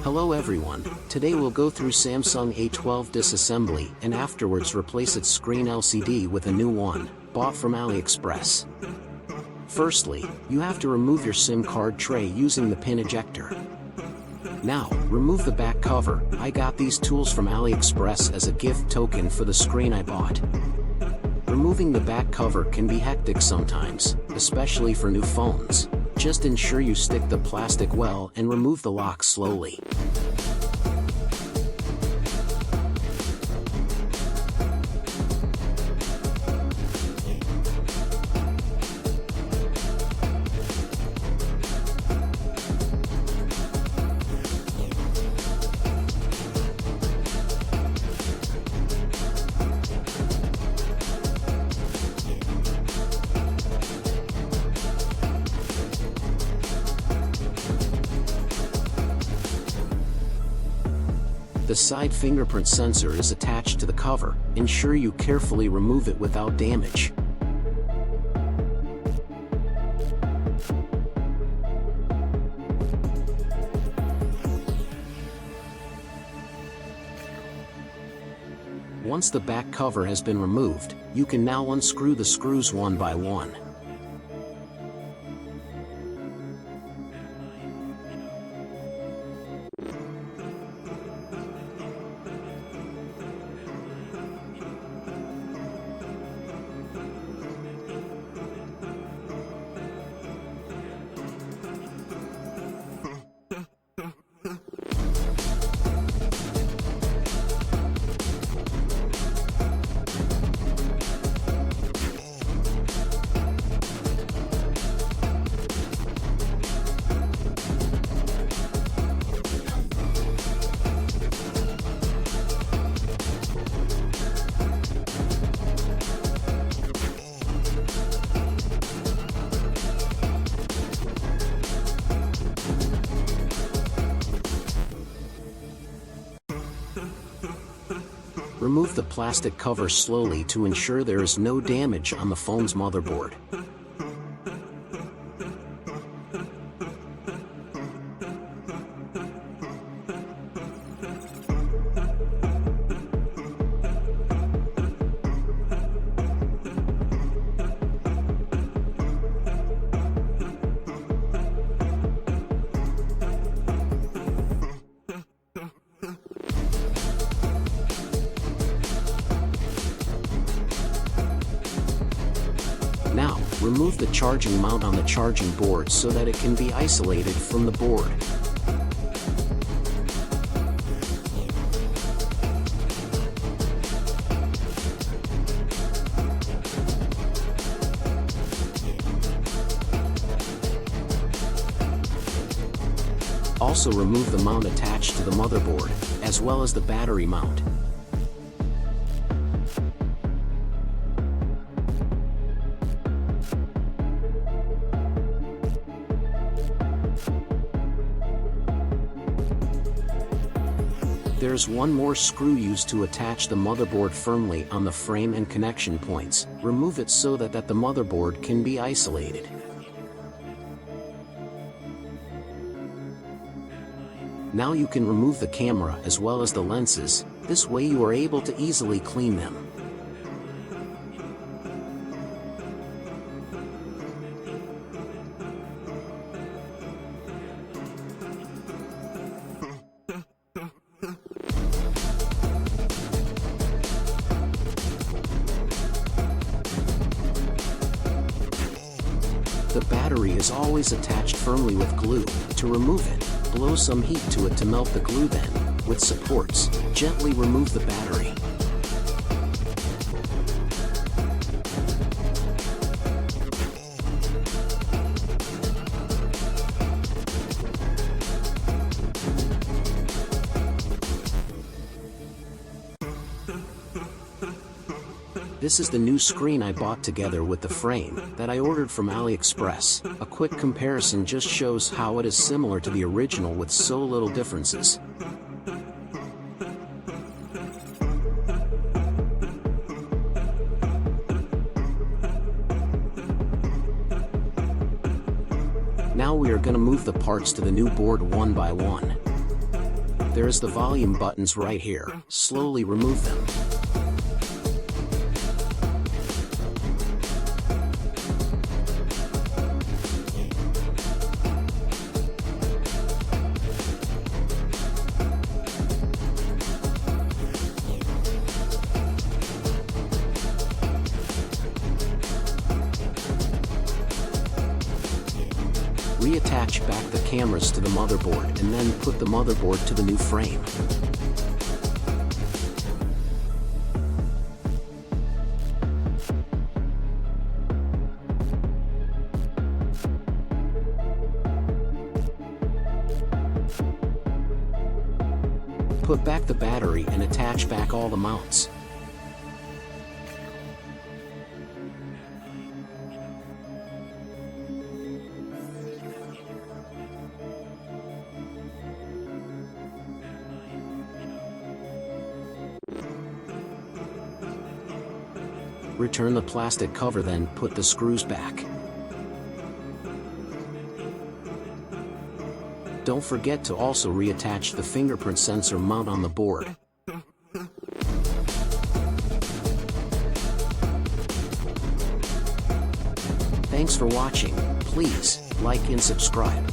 Hello everyone, today we'll go through Samsung A12 disassembly and afterwards replace its screen LCD with a new one, bought from AliExpress. Firstly, you have to remove your SIM card tray using the pin ejector. Now, remove the back cover. I got these tools from AliExpress as a gift token for the screen I bought. Removing the back cover can be hectic sometimes, especially for new phones. Just ensure you stick the plastic well and remove the lock slowly. The side fingerprint sensor is attached to the cover. Ensure you carefully remove it without damage. Once the back cover has been removed, you can now unscrew the screws one by one. Remove the plastic cover slowly to ensure there is no damage on the phone's motherboard. Now, remove the charging mount on the charging board so that it can be isolated from the board. Also remove the mount attached to the motherboard, as well as the battery mount. There's one more screw used to attach the motherboard firmly on the frame and connection points. Remove it so that the motherboard can be isolated. Now you can remove the camera as well as the lenses. This way you are able to easily clean them. The battery is always attached firmly with glue. To remove it, blow some heat to it to melt the glue, then, with supports, gently remove the battery. This is the new screen I bought together with the frame that I ordered from AliExpress. A quick comparison just shows how it is similar to the original with so little differences. Now we are going to move the parts to the new board one by one. There is the volume buttons right here. Slowly remove them. Reattach back the cameras to the motherboard and then put the motherboard to the new frame. Put back the battery and attach back all the mounts. Return the plastic cover, then put the screws back. Don't forget to also reattach the fingerprint sensor mount on the board. Thanks for watching. Please like and subscribe.